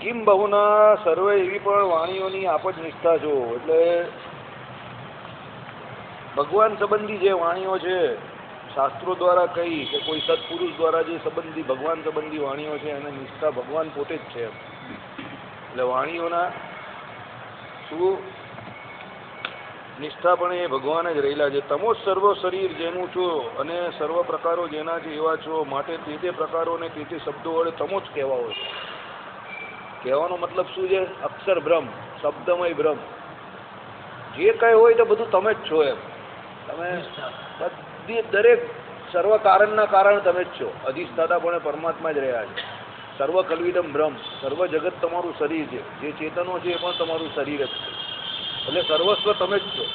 Kim બહુના સર્વે એવી પણ વાણીઓની આપ જ નિષ્ઠા છો. એટલે ભગવાન સંબંધી જે વાણીઓ છે શાસ્ત્રો દ્વારા કઈ કે કોઈ સત્પુરુષ દ્વારા જે સંબંધી ભગવાન સંબંધી વાણીઓ છે એને નિષ્ઠા ભગવાન પોતે જ છે. એટલે વાણીઓના શું નિષ્ઠા પણ એ ભગવાન જ રહેલા છે. તમો સર્વ શરીર જેનું છો અને સર્વ પ્રકારો જેના છે એવા છો, માટે તે તે પ્રકારો ને તે તે શબ્દો વડે તમો જ કહેવા હોય. કહેવાનો મતલબ શું છે? અક્ષર બ્રહ્મ, શબ્દમય બ્રહ્મ, જે કઈ હોય તો બધું તમે જ છો એમ. તમે બધી દરેક સર્વ કારણના કારણ તમે જ છો. અધિષ્ઠાતા પણ પરમાત્મા જ રહ્યા છે. સર્વ કલ્વિદમ બ્રહ્મ, સર્વ જગત તમારું શરીર છે. જે ચેતનો છે એ પણ તમારું શરીર જ છે. એટલે સર્વસ્વ તમે જ છો.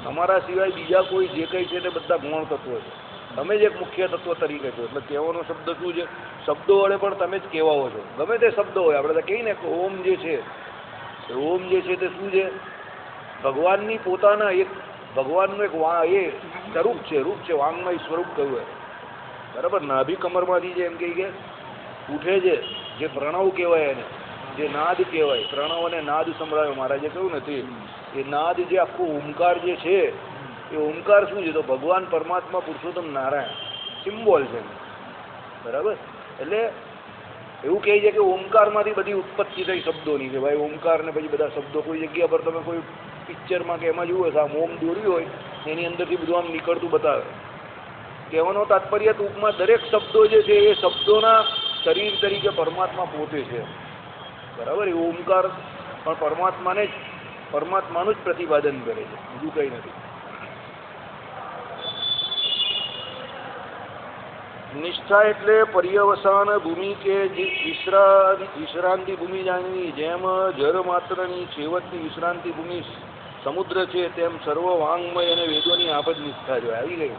તમારા સિવાય બીજા કોઈ જે કંઈ છે તે બધા ગૌણ તત્વો છે. તમે જ એક મુખ્ય તત્વ તરીકે છો. એટલે કહેવાનો શબ્દ શું છે? શબ્દો વડે પણ તમે જ કહેવાઓ છો. ગમે તે શબ્દો હોય, આપણે કહીએ ને કે ઓમ જે છે, ઓમ જે છે તે શું છે? ભગવાનની પોતાના એક ભગવાનનું એક સ્વરૂપ છે. રૂપ છે, વાંગમય સ્વરૂપ કહ્યું. બરાબર? નાભી કમરમાંથી જે એમ કહી કે ઉઠે છે જે પ્રણવ કહેવાય, એને જે નાદ કહેવાય, પ્રણવ અને નાદ સંભળાયો મહારાજે કહ્યું નથી. એ નાદ જે આખું ઓમકાર જે છે એ ઓમકાર શું છે? તો ભગવાન પરમાત્મા પુરુષોત્તમ નારાયણ સિમ્બોલ છે. બરાબર? એટલે એવું કહે છે કે ઓમકારમાંથી બધી ઉત્પત્તિ થઈ શબ્દોની છે. ભાઈ ઓમકાર ને પછી બધા શબ્દો કોઈ જગ્યા પર તમે કોઈ પિક્ચરમાં કે એમાં જોયું હશે, આમ ઓમ દોર્યું હોય એની અંદરથી બધું આમ નીકળતું બતાવે. કહેવાનો તાત્પર્ય ટૂંકમાં દરેક શબ્દો જે છે એ શબ્દોના શરીર તરીકે પરમાત્મા પોતે છે. બરાબર? એ ઓમકાર પણ પરમાત્માનું જ પ્રતિપાદન કરે છે, બીજું કંઈ નથી. નિષ્ઠા એટલે પર્યવસાન ભૂમિ કે વિશ્રાંતિ ભૂમિ જાણવી. જેમ જળ માત્રની છેવટની વિશ્રાંતિ ભૂમિ સમુદ્ર છે, તેમ સર્વ વાંગમય અને વેદોની આપ જ નિષ્ઠા જો આવી ગઈ.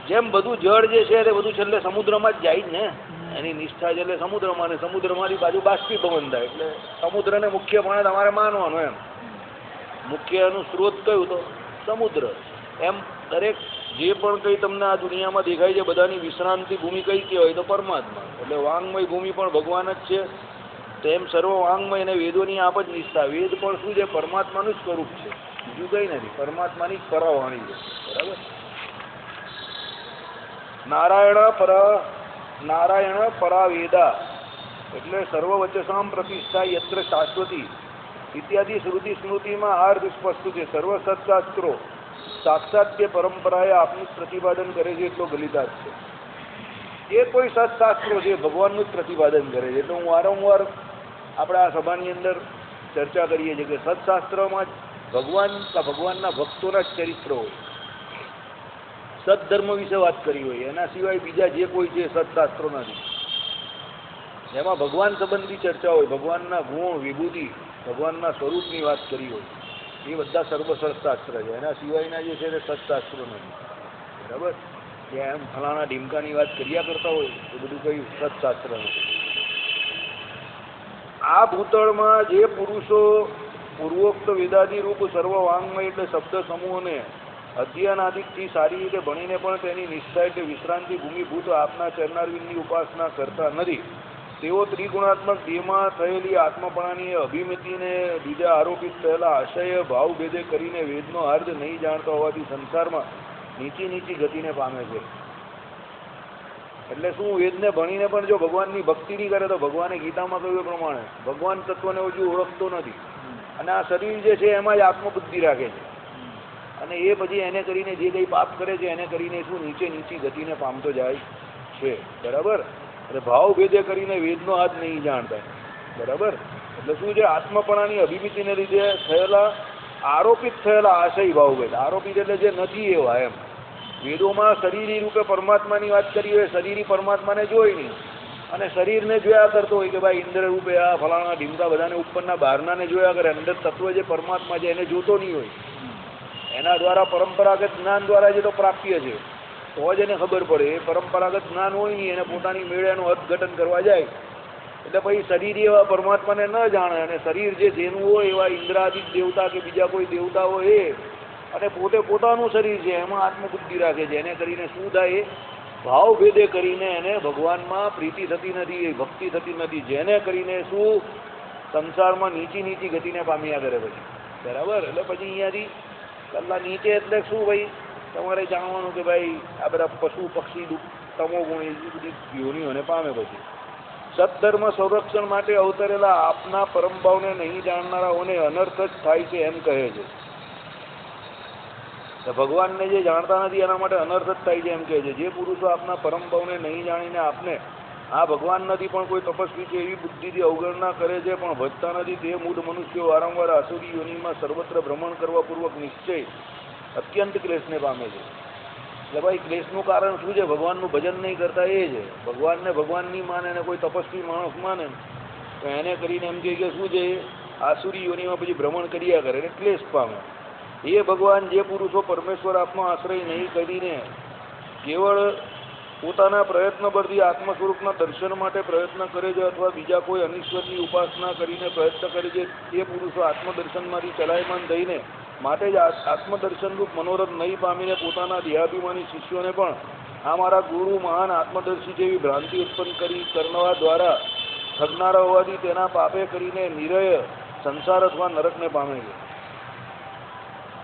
જેમ બધું જળ જે છે તે બધું છેલ્લે સમુદ્રમાં જ જાય જ ને. એની નિષ્ઠા છે એટલે સમુદ્રમાં, ને સમુદ્રમાંથી બાજુ બાષ્પીભવન થાય. એટલે સમુદ્રને મુખ્યપણે તમારે માનવાનું એમ. મુખ્યનું સ્ત્રોત કયું? તો સમુદ્ર. એમ દરેક જે પણ કંઈ તમને આ દુનિયામાં દેખાય છે બધાની વિશ્રાંતિ ભૂમિ કઈ કહેવાય? તો પરમાત્મા. એટલે વાંગમય ભૂમિ પણ ભગવાન જ છે. તેમ સર્વ વાંગમય અને વેદોની આપ જ નિષ્ઠા. વેદ પણ શું છે? પરમાત્માનું જ સ્વરૂપ છે, બીજું કંઈ નથી. પરમાત્માની જ પરાવાણી છે. બરાબર? નારાયણ પરા વેદા એટલે સર્વ વચસામ પ્રતિષ્ઠા યત્ર શાશ્વતી ઇત્યાદિ શ્રુતિ સ્મૃતિમાં આ અર્થ સ્પષ્ટ છે. સર્વ સત્શાસ્ત્રો સાક્ષાત કે પરંપરાએ આપનું જ પ્રતિપાદન કરે છે એટલો ગલિતાર્થ છે. જે કોઈ સત્શાસ્ત્રો છે ભગવાનનું જ પ્રતિપાદન કરે છે. એટલે હું વારંવાર આપણે આ સભાની અંદર ચર્ચા કરીએ છીએ કે સત્શાસ્ત્રમાં ભગવાનના ભક્તોના જ ચરિત્રો હોય, સદધર્મ વિશે વાત કરી હોય, એના સિવાય બીજા જે કોઈ છે સત્શાસ્ત્રો નથી. એમાં ભગવાન સંબંધી ચર્ચા હોય, ભગવાનના ગુણ વિભૂતિ, ભગવાનના સ્વરૂપની વાત કરી હોય, એ બધા સર્વસત્શાસ્ત્ર છે. એના સિવાયના જે છે તે સત્શાસ્ત્રો નથી. બરાબર? ત્યાં એમ ફલાણા ઢીમકાની વાત કર્યા કરતા હોય એ બધું કયું સત્શાસ્ત્ર નથી. આ ભૂતળમાં જે પુરુષો પૂર્વોક્ત વેદાદી રૂપ સર્વ વાંગમય એટલે શબ્દ સમૂહોને અધ્યયનાદિકથી સારી રીતે ભણીને પણ તેની નિષ્ઠા એટલે વિશ્રાંતિ ભૂમિભૂત આપના ચરણારવિંદની ઉપાસના કરતા નથી. તેઓ ત્રિગુણાત્મક દેહમાં થયેલી આત્મપણાની અભિમતિને લીધે આરોપિત થયેલા આશય ભાવભેદે કરીને વેદનો અર્થ નહીં જાણતા હોવાથી સંસારમાં નીચી ગતિને પામે છે. એટલે શું? વેદને ભણીને પણ જો ભગવાનની ભક્તિ નહીં કરે તો ભગવાને ગીતામાં કહ્યું પ્રમાણે ભગવાન તત્વને હજુ ઓળખતો નથી. અને આ શરીર જે છે એમાં જ આત્મબુદ્ધિ રાખે છે. અને એ પછી એને કરીને જે કંઈ પાપ કરે છે એને કરીને શું નીચી ગતિને પામતો જાય છે. બરાબર? એટલે ભાવભેદે કરીને વેદનો હાથ નહીં જાણતા. બરાબર? એટલે શું છે? આત્મપણાની અભિમિતિને લીધે આરોપિત થયેલા આશય ભાવભેદ. આરોપિત એટલે જે નથી એવા એમ. વેદોમાં શરીરી રૂપે પરમાત્માની વાત કરી હોય, શરીરી પરમાત્માને જોઈ નહીં અને શરીરને જોયા કરતો હોય કે ભાઈ ઇન્દ્ર રૂપે આ ફલાણા ઢીમકા બધાને ઉપરના બહારનાને જોયા કરે. અંદર તત્વ જે પરમાત્મા છે એને જોતો નહીં હોય. એના દ્વારા પરંપરાગત જ્ઞાન દ્વારા જે તો પ્રાપ્ય છે તો જ એને ખબર પડે. એ પરંપરાગત જ્ઞાન હોય નહીં, એને પોતાની મેળે એનું અર્થઘટન કરવા જાય એટલે પછી શરીર એવા પરમાત્માને ન જાણે. અને શરીર જે જેનું હોય એવા ઇન્દ્રાદિક દેવતા કે બીજા કોઈ દેવતા હોય એ અને પોતે પોતાનું શરીર છે એમાં આત્મબુદ્ધિ રાખે છે. એને કરીને શું થાય? ભાવ ભેદે કરીને એને ભગવાનમાં પ્રીતિ થતી નથી, ભક્તિ થતી નથી, જેને કરીને શું સંસારમાં નીચી નીચી ગતિને પામ્યા કરે પછી. બરાબર. એટલે પછી અહીંયાથી કલ્લા નીચે એટલે શું ભાઈ તમારે જાણવાનું કે ભાઈ આ બધા પશુ પક્ષી તમો ગુણ એ બધી યોનિઓને પામે. પછી સત્ધર્મ સંરક્ષણ માટે અવતરેલા આપના પરમભાવને નહીં જાણનારાઓને અનર્થ જ થાય છે એમ કહે છે. ભગવાનને જે જાણતા નથી એના માટે અનર્થ જ થાય છે એમ કહે છે. જે પુરુષો આપના પરમભાવને નહીં જાણીને આપને આ ભગવાન નથી પણ કોઈ તપસ્વી છે એવી બુદ્ધિથી અવગણના કરે છે પણ ભજતા નથી તે મૂઢ મનુષ્યો વારંવાર આસુરી યોનિમાં સર્વત્ર ભ્રમણ કરવા પૂર્વક નિશ્ચય અત્યંત ક્લેશને પામે છે. એટલે ભાઈ ક્લેશનું કારણ શું છે? ભગવાનનું ભજન નહીં કરતા એ છે. ભગવાનને ભગવાન નહીં માને ને કોઈ તપસ્વી માણસ માને તો એને કરીને એમ કે શું છે આસુરી યોનિમાં પછી ભ્રમણ કર્યા કરે એટલે ક્લેશ પામે. એ ભગવાન જે પુરુષો પરમેશ્વર આપનો આશ્રય નહીં કરીને કેવળ પોતાના પ્રયત્ન પરથી આત્મ સ્વરૂપના દર્શન માટે પ્રયત્ન કરે છે અથવા બીજા કોઈ અનિશ્વરની ઉપાસના કરીને પ્રયત્ન કરે છે તે પુરુષો આત્મદર્શનમાંથી ચલાયમાન થઈને માટે જ આત્મદર્શનરૂપ મનોરથ નહીં પામીને પોતાના દેહાભિમાની શિષ્યોને પણ આ મારા ગુરુ મહાન આત્મદર્શી જેવી ભ્રાંતિ ઉત્પન્ન કરવા દ્વારા ઠગનારા હોવાથી તેના પાપે કરીને નિરય સંસાર અથવા નરકને પામે છે.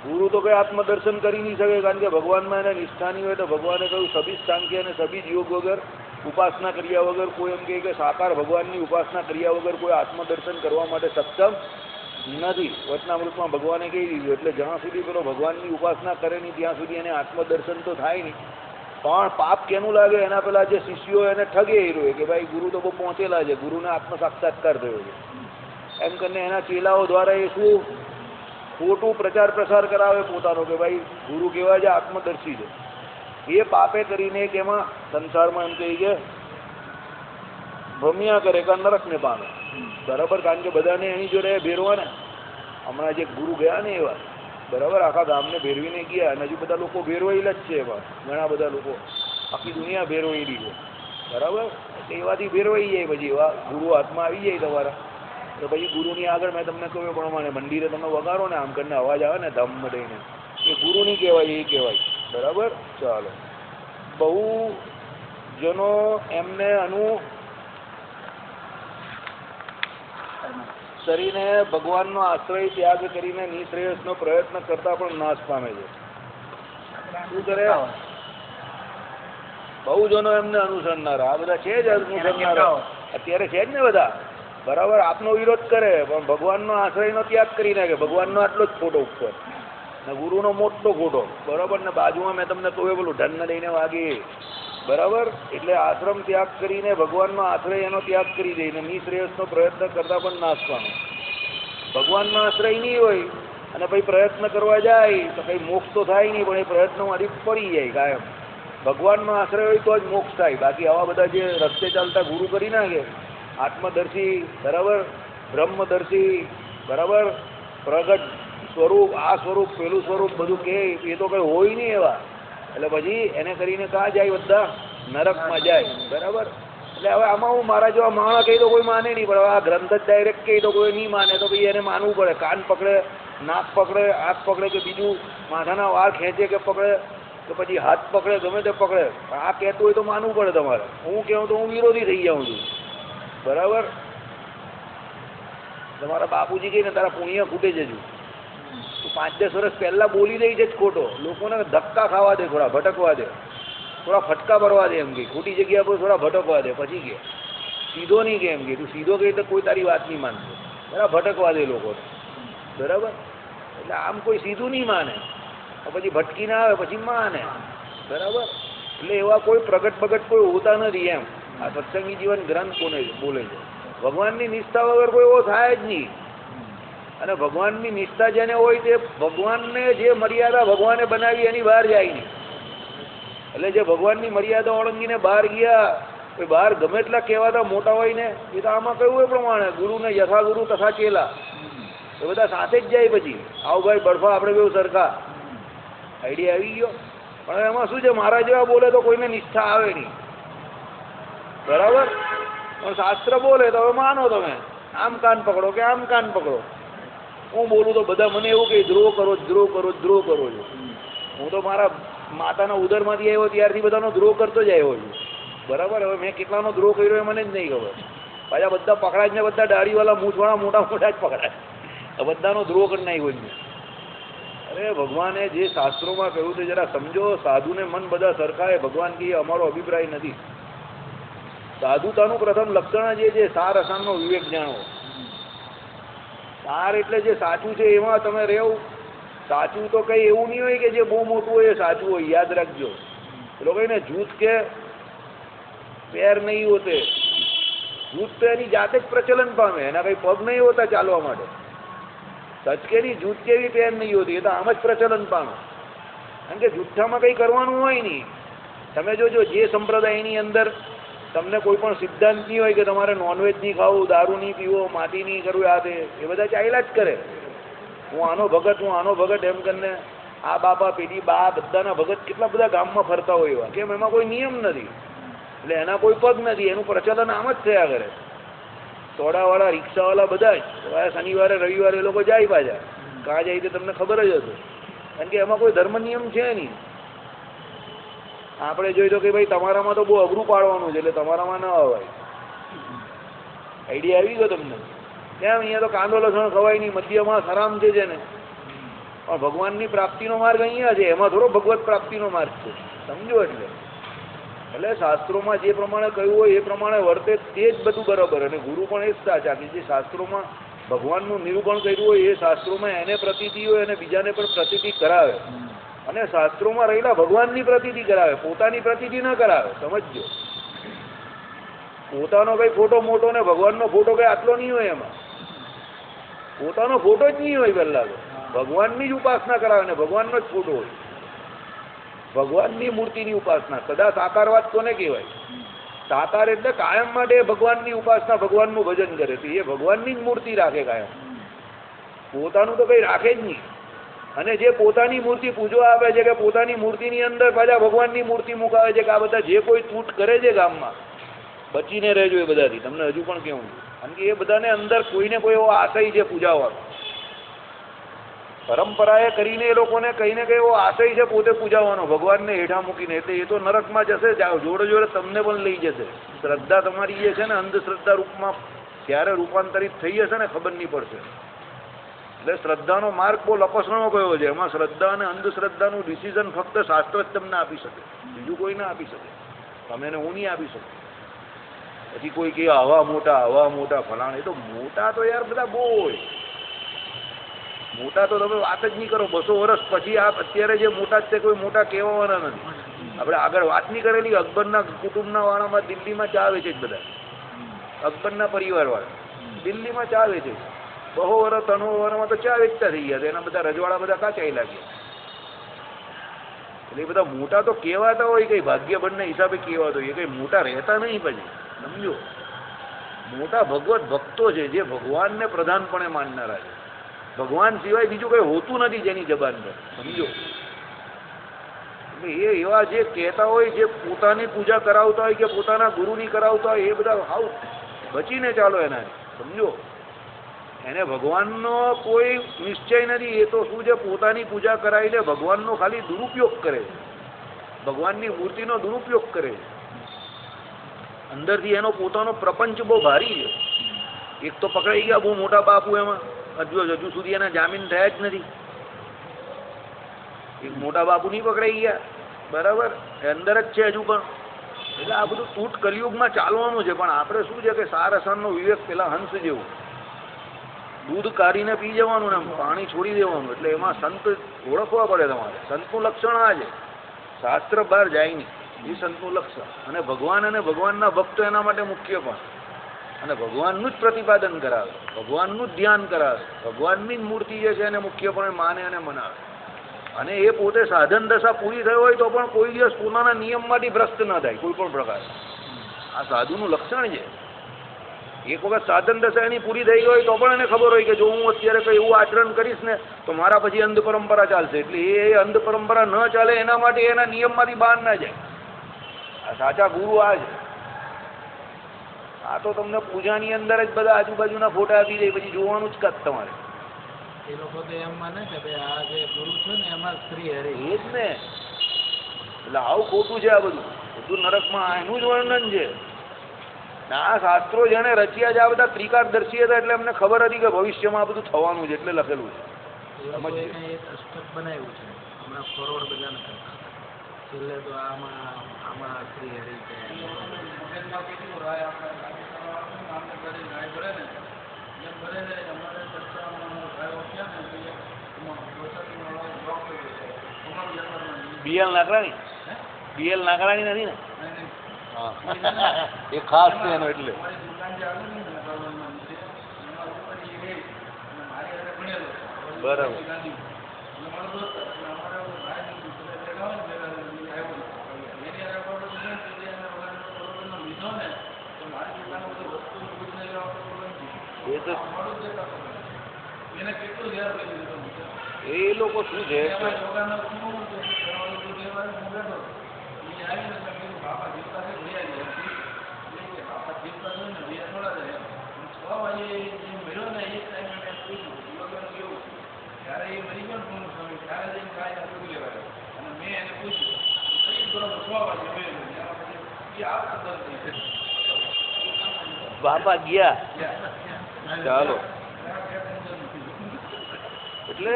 ગુરુ તો કઈ આત્મદર્શન કરી નહીં શકે કારણ કે ભગવાનમાં એને નિષ્ઠા નહીં હોય. તો ભગવાને કહ્યું સબીજ સાંખ્ય અને સબીજ યોગ વગર ઉપાસના કર્યા વગર કોઈ એમ કે સાકાર ભગવાનની ઉપાસના કર્યા વગર કોઈ આત્મદર્શન કરવા માટે સક્ષમ નથી. વચનામૃતમાં ભગવાને કહી દીધું. એટલે જ્યાં સુધી પેલો ભગવાનની ઉપાસના કરે નહીં ત્યાં સુધી એને આત્મદર્શન તો થાય નહીં. પણ પાપ કેનું લાગે? એના પેલા જે શિષ્યો એને ઠગે એ રહ્યો કે ભાઈ ગુરુ તો બહુ પહોંચેલા છે, ગુરુને આત્મ સાક્ષાત્કાર થયો છે એમ કરીને એના ચેલાઓ દ્વારા એ શું ખોટું પ્રચાર પ્રસાર કરાવે પોતાનો કે ભાઈ ગુરુ કેવા છે આત્મદર્શી છે. એ પાપે કરીને કે એમાં સંસારમાં એમ કહી કે ભમ્યા કરે કે નરકને પામે. બરાબર. કારણ કે બધાને એની જોડે ભેરવા ને હમણાં જે ગુરુ ગયા ને એવા બરાબર આખા ગામને ભેરવીને ગયા અને હજુ બધા લોકો ભેરવાયેલા જ છે. એવા ઘણા બધા લોકો આખી દુનિયા ભેરવાયેલી છે. બરાબર. એટલે એવાથી ભેરવાઈ જાય પછી એવા ગુરુ હાથમાં આવી જાય તમારા તો પછી ગુરુની આગળ મેં તમને કહ્યું પ્રમાણે મંદિરે તમે વગાડો ને આમ કરીને અવાજ આવે ને ધમ દઈને એ ગુરુ નહીં કહેવાય, એ કહેવાય. બરાબર. ચાલો. બહુ જનો એમને શરીરને ભગવાનનો આશ્રય ત્યાગ કરીને નિશ્રેયસનો પ્રયત્ન કરતા પણ નાશ પામે છે. શું કરે? બહુ જનો એમને અનુસરનારા. આ બધા છે જ અનુસરનારા અત્યારે છે જ ને બધા. બરાબર. આપનો વિરોધ કરે પણ ભગવાનનો આશ્રયનો ત્યાગ કરી નાખે. ભગવાનનો આટલો જ ખોટો ઉપર ને ગુરુનો મોટો ખોટો. બરાબર. ને બાજુમાં મેં તમને કહ્યું પેલું ઢનને લઈને વાગે. બરાબર. એટલે આશ્રમ ત્યાગ કરીને ભગવાનનો આશ્રય એનો ત્યાગ કરી દે ને નિશ્રેયસનો પ્રયત્ન કરતા પણ નાશ પામે. ભગવાનનો આશ્રય નહીં હોય અને પછી પ્રયત્ન કરવા જાય તો કંઈ મોક્ષ તો થાય નહીં પણ એ પ્રયત્નોમાંથી પડી જાય કાયમ. ભગવાનનો આશ્રય હોય તો જ મોક્ષ થાય. બાકી આવા બધા જે રસ્તે ચાલતા ગુરુ કરી નાખે આત્મદર્શી બરાબર બ્રહ્મદર્શી બરાબર પ્રગટ સ્વરૂપ આ સ્વરૂપ પેલું સ્વરૂપ બધું કે એ તો કંઈ હોય નહીં એવા. એટલે પછી એને કરીને કાં જાય? બધા નરકમાં જાય. બરાબર. એટલે હવે આમાં હું મારા જેવા માણસ કહી તો કોઈ માને નહીં પણ હવે આ ગ્રંથ જ ડાયરેક્ટ કહી તો કોઈ નહીં માને તો પછી એને માનવું પડે. કાન પકડે, નાક પકડે, આંખ પકડે કે બીજું માથાના વાળ ખેંચે કે પકડે કે પછી હાથ પકડે ગમે તે પકડે આ કહેતું હોય તો માનવું પડે તમારે. હું કહું તો હું વિરોધી થઈ જાઉં છું. બરાબર. તમારા બાપુજી કહીને તારા પુણ્ય ખૂટે જજુ. તું 5-10 વર્ષ પહેલાં બોલી દઈ છે જ ખોટો. લોકોને ધક્કા ખાવા દે, થોડા ભટકવા દે, થોડા ફટકા ભરવા દે એમ કે ખોટી જગ્યા પર થોડા ભટકવા દે પછી કે સીધો નહીં કે એમ કે તું સીધો કહી તો કોઈ તારી વાત નહીં માનશે. બરાબર. ભટકવા દે લોકોને. બરાબર. એટલે આમ કોઈ સીધું નહીં માને પછી ભટકી ના આવે પછી માને. બરાબર. એટલે એવા કોઈ પ્રગટ બગટ કોઈ હોતા નથી એમ. આ સત્સંગી જીવન ગ્રંથ બોલે છે. ભગવાનની નિષ્ઠા વગર કોઈ એવો થાય જ નહીં. અને ભગવાનની નિષ્ઠા જેને હોય તે ભગવાનને જે મર્યાદા ભગવાને બનાવી એની બહાર જાય નહીં. એટલે જે ભગવાનની મર્યાદા ઓળંગીને બહાર ગયા એ બહાર ગમે એટલા કહેવાતા મોટા હોય ને એ તો આમાં કહ્યું એ પ્રમાણે ગુરુને યથા ગુરુ તથા ચેલા એ બધા સાથે જ જાય. પછી આવું ભાઈ બળફા આપણે બેઉ સરખા આઈડિયા આવી ગયો. પણ એમાં શું છે મારા જેવા બોલે તો કોઈને નિષ્ઠા આવે નહીં. બરાબર. પણ શાસ્ત્ર બોલે તો હવે માનો તમે આમ કાન પકડો કે આમ કાન પકડો. હું બોલું તો બધા મને એવું કે દ્રોહ કરો દ્રોહ કરો દ્રોહ કરો છો. હું તો મારા માતાના ઉદરમાંથી આવ્યો ત્યારથી બધાનો દ્રોહ કરતો જ આવ્યો છું, બરાબર. હવે મેં કેટલાનો દ્રોહ કર્યો એ મને જ નહીં ખબર. પાછા બધા પકડાય જ ને, બધા દાઢીવાળા મૂછવાળા મોટા મોટા જ પકડાય, બધાનો દ્રોહ કરી નાખ્યો છે. અરે ભગવાને જે શાસ્ત્રોમાં કહ્યું છે જરા સમજો. સાધુને મન બધા સરખાય, ભગવાન કે અમારો અભિપ્રાય નથી. સાધુતાનું પ્રથમ લક્ષણ જે છે સાર અસારનો વિવેક જાણવો. સાર એટલે જે સાચું છે એમાં તમે રહેવું. સાચું તો કઈ એવું નહીં હોય કે જે બહુ મોટું હોય એ સાચું હોય, યાદ રાખજો. પેલો કહીને જૂથ કે પેર નહીં હોતે, જૂથ તો એની જાતે જ પ્રચલન પામે, એના કઈ પગ નહીં હોતા ચાલવા માટે. સચ કેની જૂથ કેવી પેર નહીં હોતી, એ તો આમ જ પ્રચલન પામે. કારણ કે જૂઠામાં કંઈ કરવાનું હોય નહીં. તમે જોજો જે સંપ્રદાયની અંદર તમને કોઈ પણ સિદ્ધાંત નહીં હોય કે તમારે નોનવેજ નહીં ખાવું, દારૂ નહીં પીવો, માટી નહીં કરવું, આ તે એ બધા ચાલ્યા જ કરે. હું આનો ભગત એમ કરીને આ બાપા પેઢી બા બધાના ભગત કેટલા બધા ગામમાં ફરતા હોય એવા. કેમ? એમાં કોઈ નિયમ નથી, એટલે એના કોઈ પગ નથી, એનું પ્રચલન આમ જ થયા કરે. સોડાવાળા રિક્ષાવાળા બધા જ શનિવારે રવિવારે એ લોકો જાય, પાછા કાં જાય તે તમને ખબર જ હશે. કારણ કે એમાં કોઈ ધર્મ નિયમ છે નહીં. આપણે જોઈ તો કે ભાઈ તમારામાં તો બહુ અઘરું પાડવાનું છે એટલે તમારામાં ન અવાય. આઈડિયા આવી ગયો તમને? કેમ? અહીંયા તો કાંદો લસણ ખવાય નહીં, મધ્યમાં સરામ છે ને. પણ ભગવાનની પ્રાપ્તિનો માર્ગ અહીંયા છે, એમાં થોડો ભગવત પ્રાપ્તિનો માર્ગ છે, સમજો. એટલે શાસ્ત્રોમાં જે પ્રમાણે કહ્યું હોય એ પ્રમાણે વર્તે તે જ બધું બરાબર. અને ગુરુ પણ એ જ સાચા કે જે શાસ્ત્રોમાં ભગવાનનું નિરૂપણ કર્યું હોય એ શાસ્ત્રોમાં એને પ્રતીતિ હોય અને બીજાને પણ પ્રતીતિ કરાવે. અને શાસ્ત્રોમાં રહેલા ભગવાનની પ્રતીતિ કરાવે, પોતાની પ્રતીતિ ન કરાવે, સમજજો. પોતાનો કઈ ફોટો મોટો ને ભગવાનનો ફોટો કઈ આટલો નહીં હોય. એમાં પોતાનો ફોટો જ નહીં હોય. પહેલા તો ભગવાનની જ ઉપાસના કરાવે ને ભગવાનનો જ ફોટો હોય. ભગવાનની મૂર્તિની ઉપાસના. કદાચ સાકારવાદ કોને કહેવાય? સાકાર એટલે કાયમ માટે ભગવાનની ઉપાસના, ભગવાનનું ભજન કરે છે. એ ભગવાનની જ મૂર્તિ રાખે કાયમ, પોતાનું તો કઈ રાખે જ નહીં. અને જે પોતાની મૂર્તિ પૂજવા આવે છે કે પોતાની મૂર્તિની અંદર પાછા ભગવાનની મૂર્તિ મુકાવે છે કે આ બધા જે કોઈ તૂટ કરે છે ગામમાં, બચીને રહેજો એ બધાથી. તમને હજુ પણ કેવું, કારણ કે એ બધાને અંદર કોઈને કોઈ એવો આશય છે પૂજાવાનો. પરંપરાએ કરીને એ લોકોને કંઈ ને કંઈ એવો આશય છે પોતે પૂજાવાનો, ભગવાનને હેઠા મૂકીને. એટલે એ તો નરકમાં જશે, જોડે જોડે તમને પણ લઈ જશે. શ્રદ્ધા તમારી જે છે ને અંધશ્રદ્ધા રૂપમાં ક્યારે રૂપાંતરિત થઈ જશે ને ખબર નહીં પડશે. એટલે શ્રદ્ધાનો માર્ગ બહુ લપસણો કયો છે. એમાં શ્રદ્ધા અને અંધશ્રદ્ધાનું ડિસિઝન ફક્ત શાસ્ત્ર જ તમને આપી શકે, બીજું કોઈ ના આપી શકે. તમે એને હું નહીં આપી શકું. પછી કોઈ કે આવા મોટા ફલાણ. એ તો મોટા તો યાર બધા બહુ હોય. મોટા તો તમે વાત જ નહીં કરો. 200 વર્ષ પછી અત્યારે જે મોટા છે કોઈ મોટા કહેવાના નથી. આપણે આગળ વાત નહીં કરેલી, અકબરના કુટુંબના વાળામાં દિલ્હીમાં ચા વેચે જ બધા. અકબરના પરિવારવાળા દિલ્હીમાં ચા વેચે. 200 વર્ષ 300 વર્ષમાં તો ચા વેચતા થઈ ગયા. એના બધા રજવાડા બધા કાચાઈ લાગ્યા. એટલે એ બધા મોટા તો કહેવાતા હોય, કઈ ભાગ્યબળના હિસાબે કહેવાતો હોય, એ કઈ મોટા રહેતા નહીં. પછી સમજો, મોટા ભગવત ભક્તો છે જે ભગવાનને પ્રધાનપણે માનનારા છે. ભગવાન સિવાય બીજું કઈ હોતું નથી જેની જબાન પર, સમજો. એટલે એ એવા જે કહેતા હોય, જે પોતાની પૂજા કરાવતા હોય કે પોતાના ગુરુની કરાવતા હોય, એ બધા હાવ બચીને ચાલો એના, સમજો. એને ભગવાનનો કોઈ નિશ્ચય નથી. એ તો શું છે, પોતાની પૂજા કરાવી લે, ભગવાનનો ખાલી દુરુપયોગ કરે, ભગવાનની મૂર્તિનો દુરુપયોગ કરે. અંદરથી એનો પોતાનો પ્રપંચ બહુ ભારી છે. એક તો પકડાઈ ગયા બહુ મોટા બાપુ, એમાં હજુ સુધી એના જામીન થયા જ નથી. એક મોટા બાપુ નહીં પકડાઈ ગયા, બરાબર, એ અંદર જ છે હજુ પણ. એટલે આ બધું તૂટ કલિયુગમાં ચાલવાનું છે. પણ આપણે શું છે કે સાર અસારનો વિવેક પેલા હંસ જેવું દૂધ કાઢીને પી જવાનું ને પાણી છોડી દેવાનું. એટલે એમાં સંત ઓળખવા પડે તમારે. સંતનું લક્ષણ આ છે, શાસ્ત્ર બહાર જાય નહીં, એ સંતનું લક્ષણ. અને ભગવાન અને ભગવાનના ભક્તો એના માટે મુખ્ય પણ. અને ભગવાનનું જ પ્રતિપાદન કરાવે, ભગવાનનું જ ધ્યાન કરાવે, ભગવાનની જ મૂર્તિ જે છે એને મુખ્યપણે માને અને મનાવે. અને એ પોતે સાધન દશા પૂરી થઈ હોય તો પણ કોઈ દિવસ પોતાના નિયમમાંથી ભ્રષ્ટ ન થાય કોઈ પણ પ્રકાર. આ સાધુનું લક્ષણ છે. એક વખત સાધન દશા એની પૂરી થઈ ગઈ હોય તો પણ એને ખબર હોય કે જો હું અત્યારે કંઈ એવું આચરણ કરીશ ને તો મારા પછી અંધ પરંપરા ચાલશે. એટલે એ અંધ પરંપરા ન ચાલે એના માટે એના નિયમમાંથી બહાર ના જાય. આ સાચા ગુરુ આ છે. આ તો તમને પૂજાની અંદર જ બધા આજુબાજુના ફોટા આપી દે, પછી જોવાનું જ કાત તમારે. એ લોકો તો એમ માને કે ભાઈ આ જે ગુરુ છે ને એમાં શ્રી હરિ. એ જ ને, એટલે આવું ખોટું છે આ બધું નરકમાં એનું જ વર્ણન છે. આ શાસ્ત્રો જેને રચ્યા છે આ બધા ત્રિકાળદર્શી હતા એટલે એમને ખબર હતી કે ભવિષ્યમાં આ બધું થવાનું છે એટલે લખેલું છે. બનાવ્યું છે હમણાં ફોરવર્ડ બધાને કરતા છેલ્લે તો આમાં શ્રી હરિ BL નાગરાણી નથી ને? હા એ ખાસ છે એનો એટલે બરાબર. એ લોકો શું છે બાપા ગયા ચાલો એટલે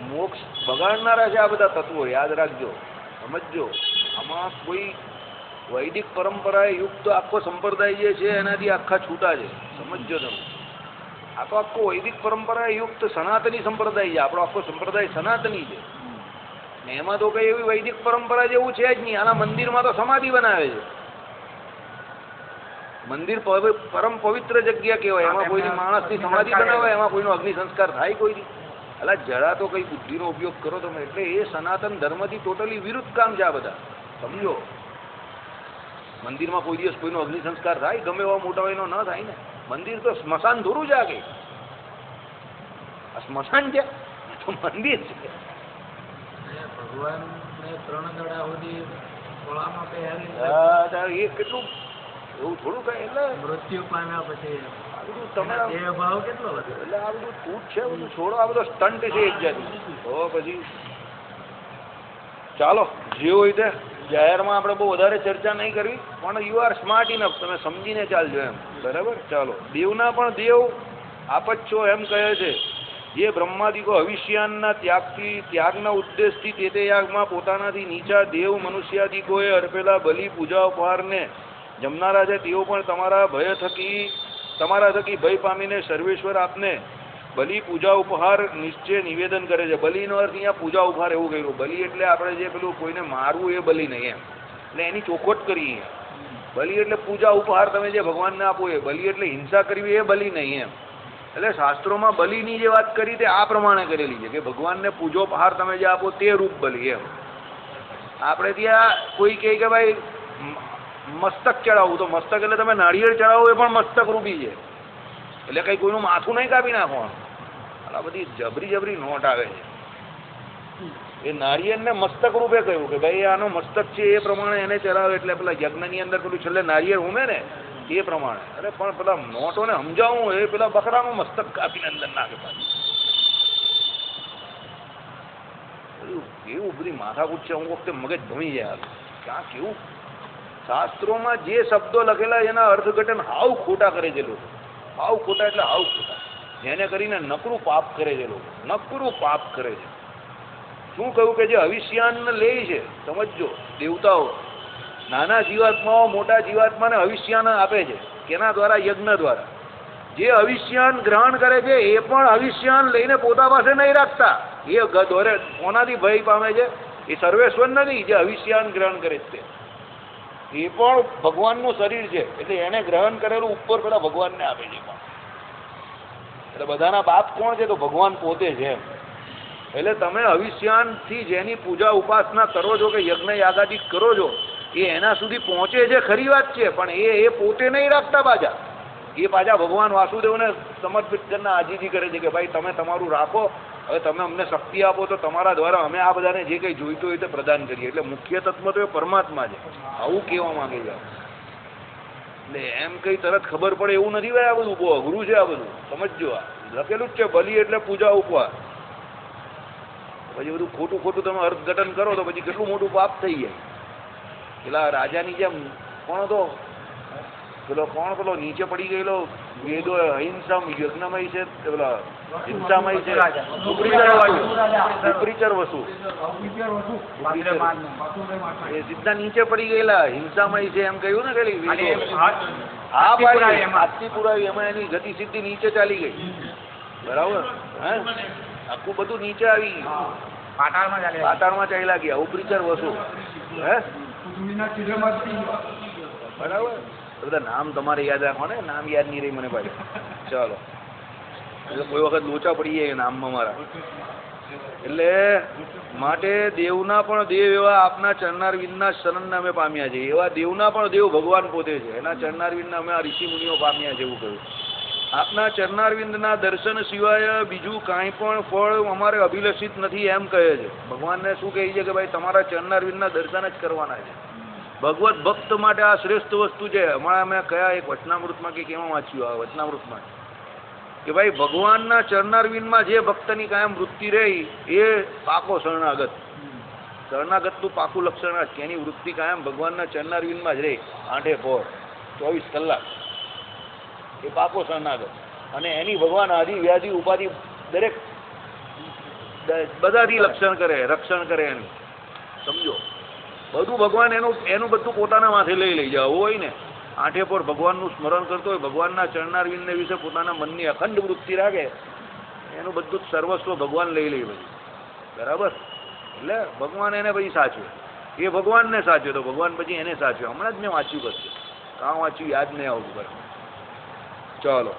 મોક્ષ બગાડનારા છે આ બધા તત્વો. યાદ રાખજો, સમજજો. આમાં કોઈ વૈદિક પરંપરાએ યુક્ત આખો સંપ્રદાય જે છે એનાથી આખા છૂટા છે. સમજજો તમે. આ તો આખો વૈદિક પરંપરાએ યુક્ત સનાતની સંપ્રદાય છે. આપણો આખો સંપ્રદાય સનાતની છે ને એમાં તો કઈ એવી વૈદિક પરંપરા જેવું છે જ નહીં. આના મંદિરમાં તો સમાધિ બનાવે છે. મંદિર પરમ પવિત્ર જગ્યા કહેવાય. એમાં કોઈની માણસની સમાધિ બનાવે, એમાં કોઈનો અગ્નિ સંસ્કાર થાય કોઈની. એટલે જરા તો કઈ બુદ્ધિનો ઉપયોગ કરો તમે. એટલે એ સનાતન ધર્મથી ટોટલી વિરુદ્ધ કામ છે આ બધા. સમજો, મંદિરમાં કોઈ દિવસ કોઈનો અગ્નિ સંસ્કાર થાય? ગમે એવા મોટા હોય એનો ન થાય ને. મંદિર તો સ્મશાન થોડું છે. આ કઈ આ સ્મશાન છે તો મંદિર છે. ભગવાન ત્રણ દડા સુધી એ કેટલું એવું થોડું કઈ. એટલે મૃત્યુ પામ્યા પછી તમારા ભાવ કેટલો વધે. એટલે આ બધું છૂટ છે, બધું છોડો. આ બધો સ્ટન્ટ છે એક જાતનું. તો પછી ચાલો જે હોય તે. જાહેરમાં આપણે બહુ વધારે ચર્ચા નહીં કરવી, પણ યુ આર સ્માર્ટ ઇનફ, તમે સમજીને ચાલજો એમ. બરાબર. ચાલો. દેવના પણ દેવ આપ જ છો એમ કહે છે. જે બ્રહ્માદિકો હવિષ્યાનના ત્યાગના ઉદ્દેશથી તે યાગમાં પોતાનાથી નીચા દેવ મનુષ્યાદિકોએ અર્પેલા બલિ પૂજા ઉપહારને જમનારા છે, તેઓ પણ તમારા થકી ભય પામીને સર્વેશ્વર આપને બલિ પૂજા ઉપહાર નિશ્ચય નિવેદન કરે છે. બલિનો અર્થ અહીંયા પૂજા ઉપહાર એવું કર્યું. બલિ એટલે આપણે જે પેલું કોઈને મારવું એ બલિ નહીં એમ. એટલે એની ચોખવટ કરી. બલિ એટલે પૂજા ઉપહાર તમે જે ભગવાનને આપો એ. બલિ એટલે હિંસા કરવી એ બલિ નહીં એમ. એટલે શાસ્ત્રોમાં બલિની જે વાત કરી તે આ પ્રમાણે કરેલી છે કે ભગવાનને પૂજોપહાર તમે જે આપો તે રૂપ બલિ એમ. આપણે ત્યાં કોઈ કહે કે ભાઈ મસ્તક ચડાવવું, તો મસ્તક એટલે તમે નાળિયેર ચડાવો એ પણ મસ્તક રૂપી છે. એટલે કઈ કોઈનું માથું નહીં કાપી નાખવાનું. આ બધી જબરી નોટ આવે છે. એ નાળિયેરને મસ્તક રૂપે કહ્યું કે ભાઈ આનો મસ્તક છે એ પ્રમાણે એને ચડાવે. એટલે પેલા યજ્ઞની અંદર પેલું છેલ્લે નાળિયેર ઉમે ને એ પ્રમાણે. અરે પણ પેલા નોટોને સમજાવું એ પેલા બકરાનું મસ્તક કાપીને અંદર નાખે પાછું. કેવું બધી માથાકૂટ છે. અમુક વખતે મગજ ભમી જાય. ક્યાં કેવું શાસ્ત્રોમાં જે શબ્દો લખેલા એના અર્થઘટન હાવ ખોટા કરે છે લોકો. હાવ ખોટા એટલે હાવ ખોટા. જેને કરીને નકરું પાપ કરે છે લોકો. નકરું પાપ કરે છે. શું કહ્યું કે જે હવિષ્યાન લે છે, સમજો, દેવતાઓ નાના જીવાત્માઓ મોટા જીવાત્માને હવિષ્યાન આપે છે. કેના દ્વારા? યજ્ઞ દ્વારા. જે હવિષ્યાન ગ્રહણ કરે છે એ પણ હવિષ્યાન લઈને પોતા પાસે નહીં રાખતા. એ દોરે કોનાથી ભય પામે છે? એ સર્વેશ્વર નથી જે હવિષ્યાન ગ્રહણ કરે છે. એ પણ ભગવાનનું શરીર છે. એટલે એને ગ્રહણ કરેલું ઉપર પેલા ભગવાનને આપે છે. એટલે બધાના બાપ કોણ છે? તો ભગવાન પોતે છે એમ. એટલે તમે હવિષ્યાનથી જેની પૂજા ઉપાસના કરો છો કે યજ્ઞ યાગાદિક કરો છો એ એના સુધી પહોંચે છે, ખરી વાત છે. પણ એ પોતે નહીં રાખતા પાછા. એ પાછા ભગવાન વાસુદેવને સમર્પિત કરીને આજીજી કરે છે કે ભાઈ તમે તમારું રાખો, હવે તમે અમને શક્તિ આપો તો તમારા દ્વારા અમે આ બધાને જે કંઈ જોઈતું હોય તે પ્રદાન કરીએ. એટલે મુખ્ય તત્વ તો એ પરમાત્મા છે. આવું કહેવા માંગે છે. એટલે એમ કઈ તરત ખબર પડે એવું નથી ભાઈ. આ બધું બહુ અઘરું છે. આ બધું સમજો. આ લખેલું જ છે બલિ એટલે પૂજા ઉપહાર. પછી બધું ખોટું તમે અર્થઘટન કરો તો પછી કેટલું મોટું પાપ થઈ જાય. પેલા રાજાની જેમ કોણ હતો પેલો નીચે પડી ગયેલો વેદો અહિંસમ યજ્ઞમય છે પેલા હિંસામય છે ઉપરીચર વસુ એ સીધા નીચે પડી ગયેલા હિંસામય છે એમ કહ્યું ને પેલી હાથથી પુરાવી એમાં એની ગતિ સીધી નીચે ચાલી ગઈ બરાબર હે આખું બધું નીચે આવી ગયું પાતાળમાં ચાલ્યા ગયા ઉપરીચર વસુ હે બરાબર બધા નામ તમારે યાદ રાખો ને નામ યાદ નહીં રહી મને પાછું ચાલો એટલે કોઈ વખત લોચા પડી જાય નામમાં મારા એટલે માટે દેવના પણ દેવ એવા આપના ચરણારવિંદના શરણને અમે પામ્યા છીએ એવા દેવના પણ દેવ ભગવાન પોતે છે એના ચરણારવિંદના અમે આ ઋષિ મુનિઓ પામ્યા છે એવું કહ્યું આપના ચરણારવિંદના દર્શન સિવાય બીજું કાંઈ પણ ફળ અમારે અભિલષિત નથી એમ કહે છે ભગવાનને શું કહે છે કે ભાઈ તમારા ચરણારવિંદના દર્શન જ કરવાના છે ભગવત ભક્ત માટે આ શ્રેષ્ઠ વસ્તુ છે હમણાં અમે કયા એક વચનામૃતમાં કે કેમાં વાંચ્યું આ વચનામૃતમાં કે ભાઈ ભગવાનના ચરણારવિંદમાં જે ભક્તની કાયમ વૃત્તિ રહી એ પાકો શરણાગતનું પાકું લક્ષણ જ કે એની વૃત્તિ કાયમ ભગવાનના ચરણારવિંદમાં જ રહી 8 પહોર 24 કલાક એ પાકો શરણાગત અને એની ભગવાન આદિ વ્યાધિ ઉપાધિ દરેક બધાથી રક્ષણ કરે એનું સમજો બધું ભગવાન એનું બધું પોતાના માથે લઈ જાય હોય ને 8 પહોર ભગવાનનું સ્મરણ કરતો હોય ભગવાનના ચરણારવિંદને વિશે પોતાના મનની અખંડ વૃત્તિ રાખે એનું બધું જ સર્વસ્વ ભગવાન લઈ બધું બરાબર એટલે ભગવાન એને પછી સાચવે એ ભગવાનને સાચવે તો ભગવાન પછી એને સાચવે હમણાં જ મેં વાંચ્યું કરશે કાં વાંચ્યું યાદ નહીં આવતું બરાબર ચાલો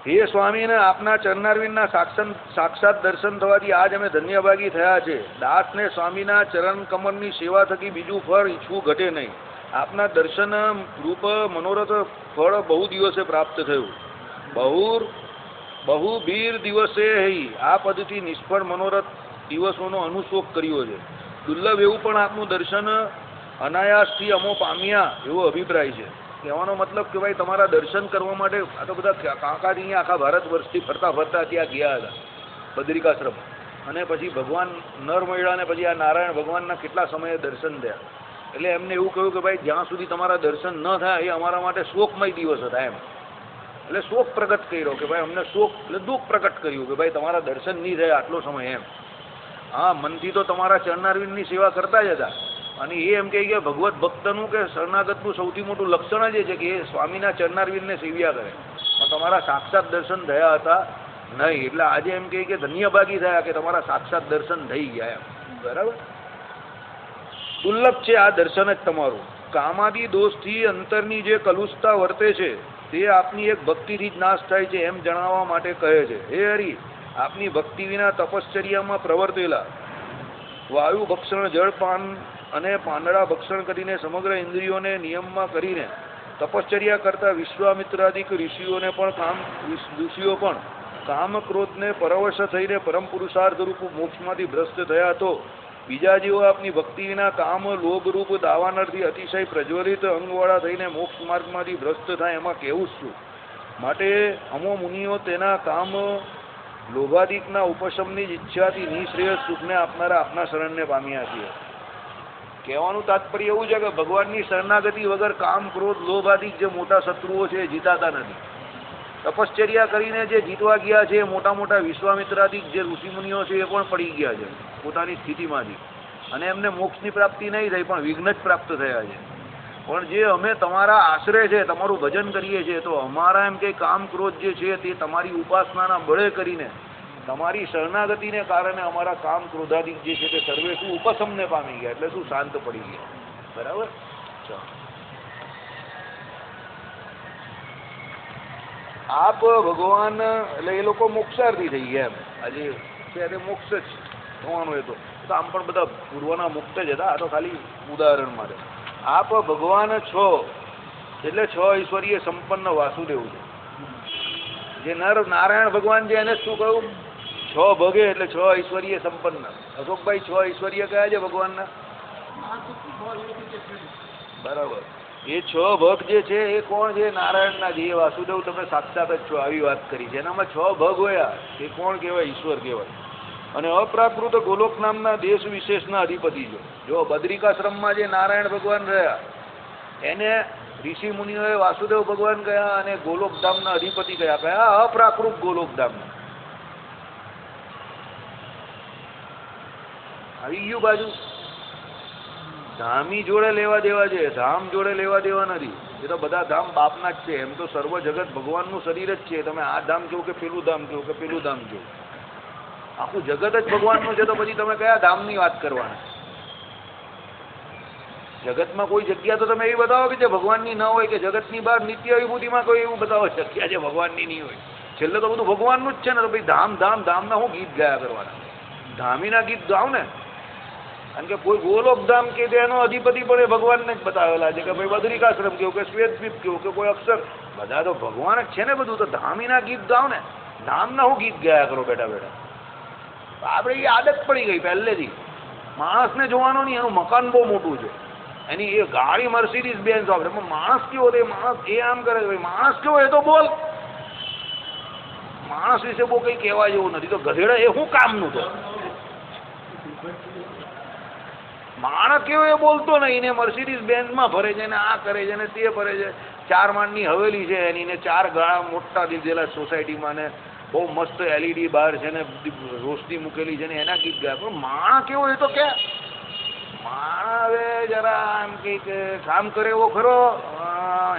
હે સ્વામીને આપના ચરણારવિંદના સાક્ષાત દર્શન થવાથી આજ અમે ધન્યભાગી થયા છે દાસને સ્વામીના ચરણ કમળની સેવા થકી બીજું ફળ ઈચ્છવું ઘટે નહીં આપના દર્શન રૂપ મનોરથ ફળ બહુ દિવસે પ્રાપ્ત થયું બહુ ભીર દિવસે હઈ આ પદથી નિષ્ફળ મનોરથ દિવસોનો અનુશોક કર્યો છે દુર્લભ એવું પણ આપનું દર્શન અનાયાસથી અમો પામ્યા એવો અભિપ્રાય છે કહેવાનો મતલબ કે ભાઈ તમારા દર્શન કરવા માટે આ તો બધા કાકાજી આખા ભારત વર્ષથી ફરતા ત્યાં ગયા હતા બદ્રિકાશ્રમ અને પછી ભગવાન નર મળ્યા અને પછી આ નારાયણ ભગવાનના કેટલા સમયે દર્શન થયા એટલે એમને એવું કહ્યું કે ભાઈ જ્યાં સુધી તમારા દર્શન ન થાય એ અમારા માટે શોકમય દિવસ હતા એમ એટલે શોક પ્રગટ કર્યો કે ભાઈ અમને શોક એટલે દુઃખ પ્રગટ કર્યું કે ભાઈ તમારા દર્શન નહીં થાય આટલો સમય એમ હા મનથી તો તમારા ચરણારવિંદની સેવા કરતા જ હતા અને એ એમ કહે કે ભગવત ભક્તનું કે શરણાગતનું સૌથી મોટું લક્ષણ જ એ છે કે એ સ્વામીના ચરણારવિંદને સેવ્યા કરે પણ તમારા સાક્ષાત દર્શન થયા હતા નહીં એટલે આજે એમ કહે કે ધન્યભાગી થયા કે તમારા સાક્ષાત દર્શન થઈ ગયા એમ બરાબર દુર્લભ છે આ દર્શન જ તમારું કામાદી દોષથી અંતરની જે કલુષતા વર્તે છે તે આપની એક ભક્તિથી જ નાશ થાય છે એમ જણાવવા માટે કહે છે હે હરિ આપની ભક્તિ વિના તપશ્ચર્યામાં પ્રવર્તેલા વાયુ ભક્ષણ જળપાન અને પાંદડા ભક્ષણ કરીને સમગ્ર ઇન્દ્રિયોને નિયમમાં કરીને તપશ્ચર્યા કરતા વિશ્વામિત્રાદિક ઋષિઓ પણ કામ ક્રોધને પરવશ થઈને પરમ પુરુષાર્થ રૂપ મોક્ષમાંથી ભ્રષ્ટ થયા તો બીજા જેઓ આપની ભક્તિ વિના કામ લોભરૂપ દાવાનળથી અતિશય પ્રજ્વલિત અંગવાળા થઈને મોક્ષ માર્ગમાંથી ભ્રષ્ટ થાય એમાં કહેવું જ છું માટે અમો મુનિઓ તેના કામ લોભાદિકના ઉપશમની જ ઈચ્છાથી નિશ્રેયસ સુખને આપનારા આપના શરણને પામ્યા છીએ કહેવાનું તાત્પર્ય એવું છે કે ભગવાનની શરણાગતિ વગર કામ ક્રોધ લોભાદિક જે મોટા શત્રુઓ છે એ જીતાતા નથી તપશ્ચર્યા કરીને જે જીતવા ગયા છે મોટા મોટા વિશ્વામિત્રાદિક જે ઋષિમુનિઓ છે એ પણ પડી ગયા છે પોતાની સ્થિતિમાંથી અને એમને મોક્ષની પ્રાપ્તિ નહીં થઈ પણ વિઘ્ન જ પ્રાપ્ત થયા છે પણ જે અમે તમારા આશરે છે તમારું ભજન કરીએ છીએ તો અમારા એમ કે કામ ક્રોધ જે છે તે તમારી ઉપાસનાના બળે કરીને તમારી શરણાગતિને કારણે અમારા કામ ક્રોધાદિક જે છે તે સર્વે શું ઉપશમને પામી ગયા એટલે શું શાંત પડી ગયા બરાબર આપ ભગવાન એટલે એ લોકો મોક્ષાર્થી થઈ ગયા એમ આજે ત્યારે મોક્ષ જ થવાનું એ તો આમ પણ બધા પૂર્વના મુક્ત જ હતા આ તો ખાલી ઉદાહરણ માટે આપ ભગવાન છો એટલે 6 ઐશ્વર્ય સંપન્ન વાસુદેવ છે જે નારાયણ ભગવાન છે એને શું કહ્યું 6 ભગે એટલે 6 ઐશ્વર્ય સંપન્ન અશોકભાઈ 6 ઐશ્વર્ય કયા છે ભગવાનના બરાબર એ 6 ભગ જે છે એ કોણ છે નારાયણના જે વાસુદેવ તમે સાક્ષાત જ છો આવી વાત કરી છે એનામાં 6 ભગ હોયા એ કોણ કહેવાય ઈશ્વર કહેવાય અને અપ્રાકૃત ગોલોક નામના દેશ વિશેષના અધિપતિ છે. જો બદ્રિકાશ્રમમાં જે નારાયણ ભગવાન રહ્યા એને ઋષિ મુનિઓએ વાસુદેવ ભગવાન કહ્યા અને ગોલોકધામના અધિપતિ કયા અપ્રાકૃત ગોલોકધામના. આવી ગયું બાજુ. ધામી જોડે લેવા દેવા છે, ધામ જોડે લેવા દેવા નથી. એ તો બધા ધામ બાપના જ છે. એમ તો સર્વ જગત ભગવાનનું શરીર જ છે. તમે આ ધામ કહો કે પેલું ધામ કહો કે પેલું ધામ કહો, આખું જગત જ ભગવાનનું છે. તો પછી તમે કયા ધામની વાત કરવાના? જગતમાં કોઈ જગ્યા તો તમે એવી બતાવો કે જે ભગવાનની ન હોય, કે જગતની બહાર નિત્ય વિભૂતિમાં કોઈ એવું બતાવો જગ્યા જે ભગવાનની નહીં હોય. છેલ્લે તો બધું ભગવાનનું જ છે ને. તો ભાઈ ધામ ધામ ધામના હું ગીત ગાયા કરવાના? ધામીના ગીત ગાવ ને. કારણ કે કોઈ ગોલોકધામ કે એનો અધિપતિ પણ એ ભગવાનને જ બતાવેલા છે કે ભાઈ બદ્રિકાશ્રમ કેવું કે શ્વેતદ્વીપ કેવું કે કોઈ અક્ષર, બધા તો ભગવાન જ છે ને બધું. તો ધામીના ગીત ગાવ ને. ધામના હું ગીત ગાયા કરો બેઠા બેઠા? આપણે એ આદત પડી ગઈ પહેલેથી. માણસને જોવાનો નહીં, એનું મકાન બહુ મોટું છે, એની એ ગાડી મર્સિડીઝ બેન્ઝ વાપરે, પણ માણસ કેવો તે માણસ એ આમ કરે. ભાઈ માણસ કેવો એ તો બોલ. માણસ વિશે બહુ કંઈ કહેવા જેવું નથી. તો ગધેડા એ શું કામનું? તો માણસ કેવો એ બોલતો નહીં. ને મર્સિડીઝ બેન્ઝમાં ભરે છે ને આ કરે છે ને તે ભરે છે. 4 માળની હવેલી છે એની, ને 4 ગાળા મોટા દીધેલા સોસાયટીમાં, ને બહુ મસ્ત LED બહાર છે ને રોશની મૂકેલી છે ને એના ગીત ગાય. પણ માણસ કેવો એ તો કે માણસ હવે જરા એમ કંઈક કામ કરે એવો ખરો,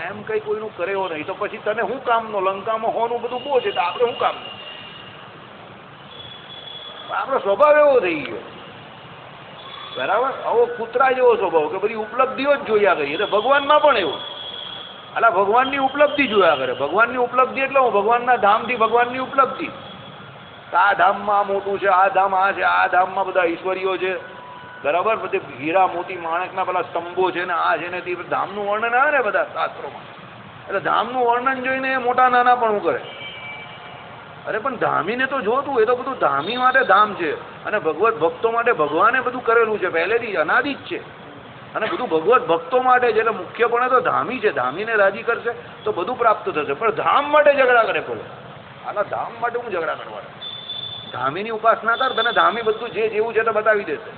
એમ કંઈ કોઈનું કરે એવો નહીં. તો પછી તને શું કામનો? લંકામાં હોનું બધું બહુ છે, તો આપણે શું કામનું? આપણો સ્વભાવ એવો થઈ ગયો, બરાબર. આવો કૂતરા જેવો સ્વભાવ કે બધી ઉપલબ્ધિઓ જ જોયા કરીએ. તો ભગવાનમાં પણ એવું. અલા ભગવાનની ઉપલબ્ધિ જોયા કરે. ભગવાનની ઉપલબ્ધિ એટલે હું ભગવાનના ધામથી ભગવાનની ઉપલબ્ધિ. આ ધામમાં આ મોટું છે, આ ધામ આ છે, આ ધામમાં બધા ઈશ્વરીઓ છે, બરાબર. બધે હીરા મોતી માણેકના પેલા સ્તંભો છે ને આ છે ને તે ધામનું વર્ણન આવે ને બધા શાસ્ત્રોમાં. એટલે ધામનું વર્ણન જોઈને એ મોટા નાના પણ હું કરે. અરે પણ ધામીને તો જોતું, એ તો બધું ધામી માટે ધામ છે. અને ભગવત ભક્તો માટે ભગવાને બધું કરેલું છે પહેલેથી, અનાદિ જ છે. અને બધું ભગવત ભક્તો માટે છે. એટલે મુખ્યપણે તો ધામી છે. ધામીને રાજી કરશે તો બધું પ્રાપ્ત થશે. પણ ધામ માટે ઝઘડા કરે બોલો. આના ધામ માટે હું ઝઘડા કરવાના? ધામીની ઉપાસના કર, તને ધામી બધું જે જેવું છે તો બતાવી દેશે.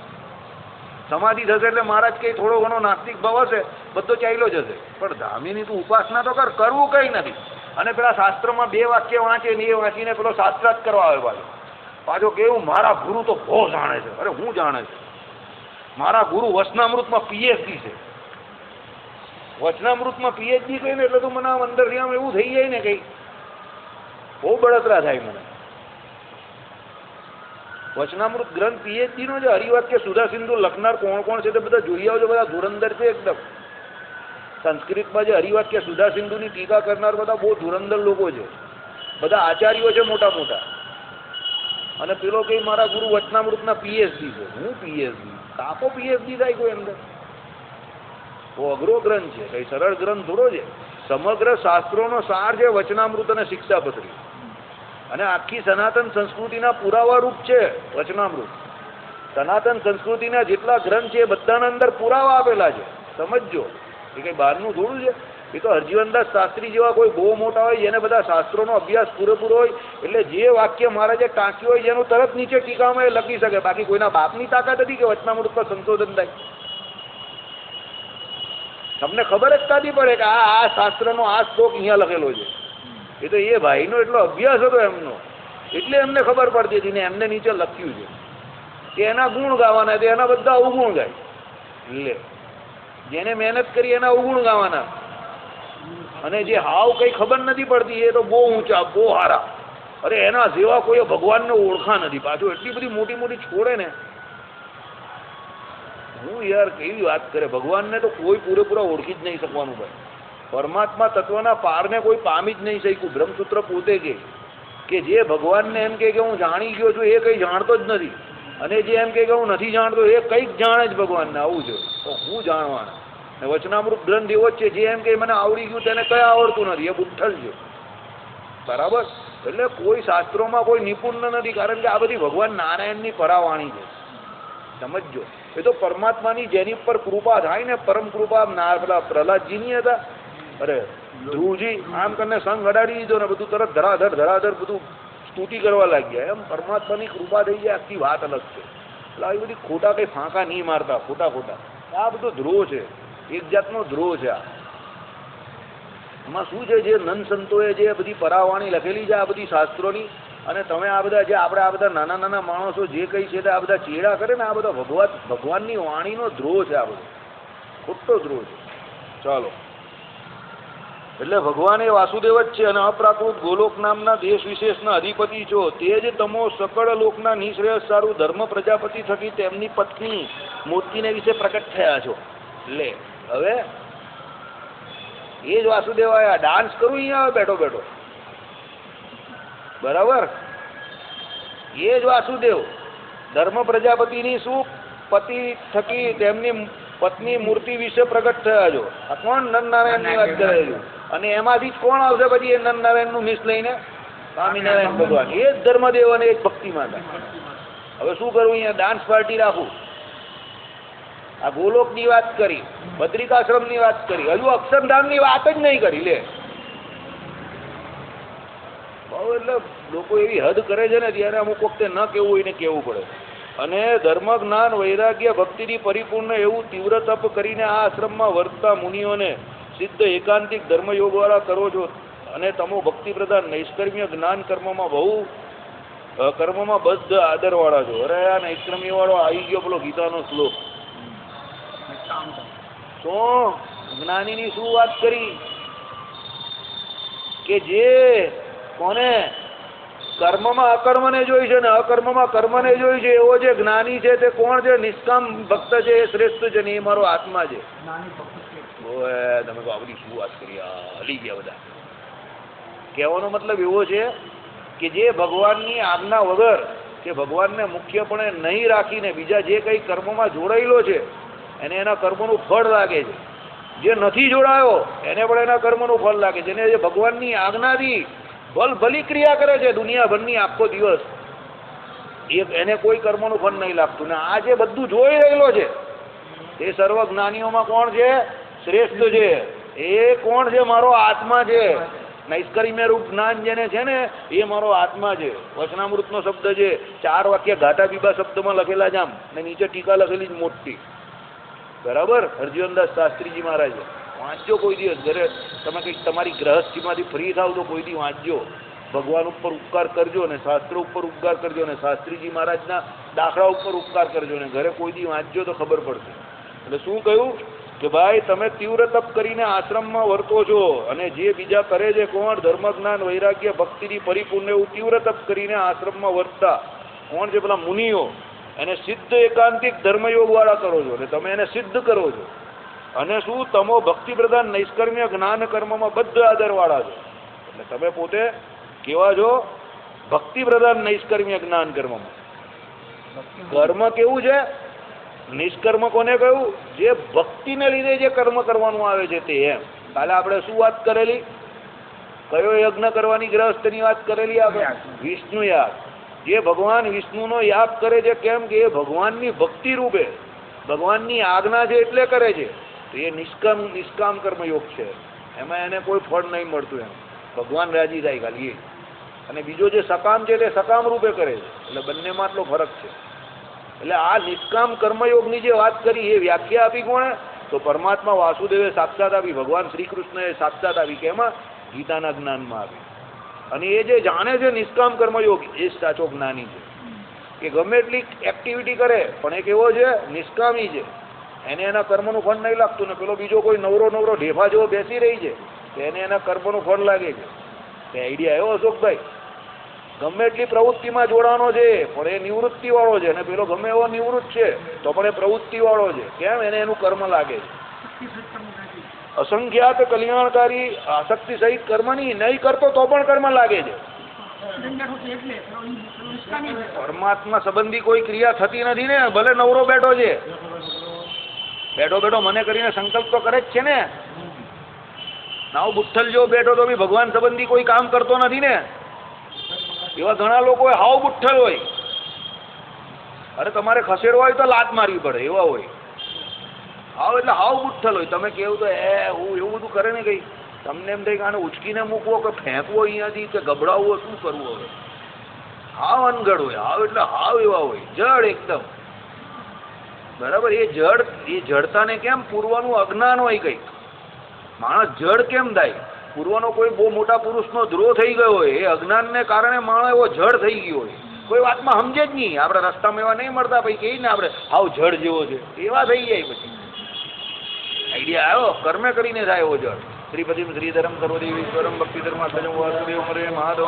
સમાધિ થશે એટલે મહારાજ કંઈ થોડો ઘણો નાસ્તિક ભાવ હશે, બધો ચાલ્યો જશે. પણ ધામીની તું ઉપાસના તો કર. કરવું કંઈ નથી. અને પેલા શાસ્ત્રમાં 2 વાક્ય વાંચે ને એ વાંચીને પેલો શાસ્ત્રાર્થ કરવા આવે પાછો કેવું મારા ગુરુ તો બહુ જાણે છે. અરે હું જાણે છે? મારા ગુરુ વચનામૃતમાં PhD છે. વચનામૃતમાં PhD કહીને એટલે તો મને આમ અંદરથી આમ એવું થઈ જાય ને કંઈ બહુ બળતરા થાય મને. વચનામૃત ગ્રંથ PhD નો છે. હરિવાક્ય સુધા સિંધુ લખનાર કોણ કોણ છે તે બધા જોઈ આવજો. બધા ધુરંધર છે એકદમ. સંસ્કૃતમાં જે હરિવાક્ય સુધા સિંધુની ટીકા કરનાર બધા બહુ ધુરંધર લોકો છે. બધા આચાર્યો છે મોટા મોટા. અને પેલો કંઈ મારા ગુરુ વચનામૃતના PhD છે. હું PhD? કાપો PhD થાય કોઈ અંદર? બહુ અઘરો ગ્રંથ છે, કંઈ સરળ ગ્રંથ થોડો છે. સમગ્ર શાસ્ત્રોનો સાર છે વચનામૃત અને શિક્ષાપત્રી. અને આખી સનાતન સંસ્કૃતિના પુરાવા રૂપ છે વચનામૃત. સનાતન સંસ્કૃતિના જેટલા ગ્રંથ છે એ બધાના અંદર પુરાવા આપેલા છે. સમજજો, એ કંઈ બહારનું થોડું છે. એ તો હરજીવનદાસ શાસ્ત્રી જેવા કોઈ બહુ મોટા હોય જેને બધા શાસ્ત્રોનો અભ્યાસ પૂરેપૂરો હોય, એટલે જે વાક્ય મહારાજે ટાંક્યું હોય જેનું તરત નીચે ટીકામાં એ લખી શકે. બાકી કોઈના બાપની તાકાત હતી કે વચનામૃત પર સંશોધન થાય? તમને ખબર જ કાદી પડે કે આ શાસ્ત્રનો આ શ્લોક અહીંયા લખેલો છે. એ તો એ ભાઈનો એટલો અભ્યાસ હતો એમનો, એટલે એમને ખબર પડતી હતી ને એમને નીચે લખ્યું છે કે એના ગુણ ગાવાના તે એના બધા અવગુણ ગાય. લે, જેને મહેનત કરી એના અવગુણ ગાવાના. અને જે હાવ કંઈ ખબર નથી પડતી એ તો બહુ ઊંચા, બહુ સારા. અરે એના જેવા કોઈ ભગવાનને ઓળખા નથી. પાછું એટલી બધી મોટી મોટી છોડે ને. હું યાર કેવી વાત કરે. ભગવાનને તો કોઈ પૂરેપૂરા ઓળખી જ નહીં શકવાનું ભાઈ. પરમાત્મા તત્વના પારને કોઈ પામી જ નહીં શક્યું. બ્રહ્મસૂત્ર પોતે કે જે ભગવાનને એમ કે હું જાણી ગયો છું એ કંઈ જાણતો જ નથી. અને જે એમ કે હું નથી જાણતો એ કંઈક જાણે જ ભગવાનને. આવું છે તો હું જાણવાના. ને વચનામૃત ગ્રંથ એવો જ છે જે એમ કે મને આવડી ગયું તેને કંઈ આવડતું નથી, એ બુઠ્ઠલ છે. બરાબર. એટલે કોઈ શાસ્ત્રોમાં કોઈ નિપુણ નથી, કારણ કે આ બધી ભગવાન નારાયણની પરાવાણી છે. સમજજો, એ તો પરમાત્માની જેની ઉપર કૃપા થાય ને, પરમ કૃપા. પેલા પ્રહલાદજીની હતા. અરે ધ્રુવજી આમ કરીને સંગ અડાડી દીધો ને બધું તરત ધરાધર બધું સ્તુતિ કરવા લાગ્યા. એમ પરમાત્માની કૃપા થઈ જાય આખી વાત અલગ છે. એટલે આવી બધી ખોટા કંઈ ફાંકા નહીં મારતા, ખોટા ખોટા. આ બધો ધ્રોહ છે, એક જાતનો ધ્રોહ છે. આ એમાં શું છે, જે નંદ સંતોએ જે બધી પરાવાણી લખેલી છે આ બધી શાસ્ત્રોની, અને તમે આ બધા જે આપણે આ બધા નાના નાના માણસો જે કંઈ છે તે આ બધા ચેડા કરે ને, આ બધા ભગવાનની વાણીનો ધ્રોહ છે. આ બધો ખોટો ધ્રોહ છે. ચાલો, એટલે ભગવાન એ વાસુદેવ જ છે અને અપ્રાકૃત ગોલોક નામના દેશ વિશેષના અધિપતિ છો. તે જ તમો સકળ લોકના નિશ્રેયસ સારું ધર્મ પ્રજાપતિ થકી તેમની પત્ની મૂર્તિને વિશે પ્રકટ થયા છો. લે હવે એ જ વાસુદેવ આયા. ડાન્સ કરું અહીંયા બેઠો બેઠો, બરાબર? એ જ વાસુદેવ ધર્મ પ્રજાપતિની શું પતિ થકી તેમની પત્ની મૂર્તિ વિશે પ્રગટ થયા છો. આ કોણ? નરનારાયણની વાત કરે છે. અને એમાંથી જ કોણ આવશે પછી એ નરનારાયણનું મિસ લઈને? સ્વામિનારાયણ ભગવાન. એ જ ધર્મદેવ અને એ જ ભક્તિ માતા. હવે શું કરું અહીંયા? ડાન્સ પાર્ટી રાખું? આ ગોલોકની વાત કરી, બદ્રિકાશ્રમની વાત કરી, હજુ અક્ષરધામની વાત જ નહીં કરી. લે બહુ એટલે લોકો એવી હદ કરે છે ને, ત્યારે અમુક વખતે ન કેવું હોય ને કેવું પડે. અને ધર્મ જ્ઞાન વૈરાગ્ય ભક્તિથી પરિપૂર્ણ એવું તીવ્ર તપ કરીને આ આશ્રમમાં વર્તતા મુનિઓને સિદ્ધ એકાંતિક ધર્મયોગવાળા કરો છો. અને તમો ભક્તિ પ્રધાન નૈષ્કર્મ્ય જ્ઞાન કર્મમાં બદ્ધ આદરવાળા છો. અરે આ નૈષ્કર્મ્ય વાળો આવી ગયો પેલો ગીતાનો શ્લોક. શું જ્ઞાનીની શું વાત કરી કે જે કોને કર્મમાં અકર્મને જોઈ છે ને અકર્મમાં કર્મને જોઈ છે, એવો જે જ્ઞાની છે તે કોણ છે? નિષ્કામ ભક્ત છે, એ શ્રેષ્ઠ છે ને એ મારો આત્મા છે. તમે તો આપણી શું વાત કરી, હલી ગયા બધા. કહેવાનો મતલબ એવો છે કે જે ભગવાનની આજ્ઞા વગર કે ભગવાનને મુખ્યપણે નહીં રાખીને બીજા જે કંઈ કર્મમાં જોડાયેલો છે એને એના કર્મનું ફળ લાગે છે. જે નથી જોડાયો એને પણ એના કર્મનું ફળ લાગે છે. એને જે ભગવાનની આજ્ઞાથી ભલી ક્રિયા કરે છે દુનિયાભરની આખો દિવસ, એને કોઈ કર્મનું ફળ નહીં લાગતું. ને આ જે બધું જોઈ રહેલો છે તે સર્વ જ્ઞાનીઓમાં કોણ છે? શ્રેષ્ઠ છે. એ કોણ છે? મારો આત્મા છે. નૈષ્કર્મ્ય રૂપ જ્ઞાન જેને છે ને એ મારો આત્મા છે. વચનામૃતનો શબ્દ છે. 4 વાક્ય ઘાટા બીબા શબ્દમાં લખેલા છે આમ, ને નીચે ટીકા લખેલી જ મોટી. બરાબર? હરજીવનદાસ શાસ્ત્રીજી મહારાજે. વાંચજો કોઈ દિવસ ઘરે. તમે કંઈક તમારી ગ્રહસ્થીમાંથી ફ્રી થાવ તો કોઈ દી વાંચજો. ભગવાન ઉપર ઉપકાર કરજો ને શાસ્ત્ર ઉપર ઉપકાર કરજો ને શાસ્ત્રીજી મહારાજના દાખલા ઉપર ઉપકાર કરજો ને ઘરે કોઈ દી વાંચજો તો ખબર પડશે. એટલે શું કહ્યું કે ભાઈ તમે તીવ્ર તપ કરીને આશ્રમમાં વર્તો છો અને જે બીજા કરે છે કોણ? ધર્મ જ્ઞાન વૈરાગ્ય ભક્તિથી પરિપૂર્ણ એવું તીવ્ર તપ કરીને આશ્રમમાં વર્તતા કોણ છે? પેલા મુનિઓ. એને સિદ્ધ એકાંતિક ધર્મયોગ વાળા કરો છો અને તમે એને સિદ્ધ કરો છો. અને શું? તમો ભક્તિ પ્રધાન નૈષ્કર્મ્ય જ્ઞાન કર્મમાં બદ્ધ આદર વાળા છો. એટલે તમે પોતે કેવા છો? ભક્તિ પ્રધાન નૈષ્કર્મ્ય જ્ઞાન કર્મમાં. કર્મ કેવું છે? નિષ્કર્મ કોને કહ્યું? જે ભક્તિને લીધે જે કર્મ કરવાનું આવે છે તે. એમ કાલે આપણે શું વાત કરેલી? કયો યજ્ઞ કરવાની ગ્રહસ્થની વાત કરેલી આપણે? વિષ્ણુ યાગ. જે ભગવાન વિષ્ણુનો યાગ કરે છે કેમ કે એ ભગવાનની ભક્તિ રૂપે ભગવાનની આજ્ઞા છે એટલે કરે છે. તો એ નિષ્કામ કર્મયોગ છે. એમાં એને કોઈ ફળ નહીં મળતું. એમ ભગવાન રાજી થાય ખાલી એ. અને બીજો જે સકામ છે તે સકામ રૂપે કરે છે. એટલે બંનેમાં આટલો ફરક છે. એટલે આ નિષ્કામ કર્મયોગની જે વાત કરી એ વ્યાખ્યા આપી કોણે? તો પરમાત્મા વાસુદેવે સાક્ષાત આપી. ભગવાન શ્રી કૃષ્ણએ સાક્ષાત આપી. કેમાં? ગીતાના જ્ઞાનમાં આપી. અને એ જે જાણે છે નિષ્કામ કર્મયોગ એ જ સાચો જ્ઞાની છે. કે ગમે એટલી એક્ટિવિટી કરે પણ એ કેવો છે? નિષ્કામી છે. એને એના કર્મનું ફળ નહીં લાગતું. ને પેલો બીજો કોઈ નવરો ઢેફા જેવો બેસી રહી છે તો એને એના કર્મનું ફળ લાગે છે. તે આઈડિયા આવ્યો અશોકભાઈ? ગમે એટલી પ્રવૃત્તિમાં જોડાનો છે પણ એ નિવૃત્તિ વાળો છે. અને પેલો ગમે એવો નિવૃત્ત છે તો પણ એ પ્રવૃત્તિ વાળો છે. કેમ? એને એનું કર્મ લાગે છે. અસંખ્યાત કલ્યાણકારી આસક્તિ સહિત કર્મની નહીં કરતો તો પણ કર્મ લાગે છે. પરમાત્મા સંબંધી કોઈ ક્રિયા થતી નથી ને. ભલે નવરો બેઠો છે, બેઠો મને કરીને સંકલ્પ તો કરે જ છે ને. નાવ બુઠ્ઠલ જેવો બેઠો તો બી ભગવાન સંબંધી કોઈ કામ કરતો નથી ને. એવા ઘણા લોકો હોય હાવ બુઠ્ઠલ હોય. અરે તમારે ખસેડવા હોય તો લાત મારવી પડે એવા હોય. હાવ એટલે હાવ બુઠ્ઠલ હોય. તમે કેવું તો હું એવું બધું કરે ને કંઈ તમને એમ થાય કે આને ઉચકીને મૂકવો કે ફેંકવો અહીંયાથી કે ગભડાવવો, શું કરવું હવે? હાવ અનગઢ હોય, હાવ એટલે હાવ એવા હોય, જડ એકદમ બરાબર. એ જડતાને કેમ પૂર્વનું અજ્ઞાન હોય કંઈક, માણસ જડ કેમ થાય? પૂર્વનો કોઈ બહુ મોટા પુરુષનો દ્રોહ થઈ ગયો હોય, એ અજ્ઞાનને કારણે માણસ એવો જડ થઈ ગયો હોય, કોઈ વાતમાં સમજે જ નહીં. આપણે રસ્તામાં એવા નહીં મળતા પછી કહીએ ને આપણે હાવ જડ જેવો છે, એવા થઈ જાય. પછી આઈડિયા આવ્યો, કર્મે કરીને થાય એવો જડ. શ્રીપતિમ શ્રીધરમ સર્વદેવ ઈશ્વરમ ભક્તિધર્મા સજમ વાસુદેવ મરે મહાદેવ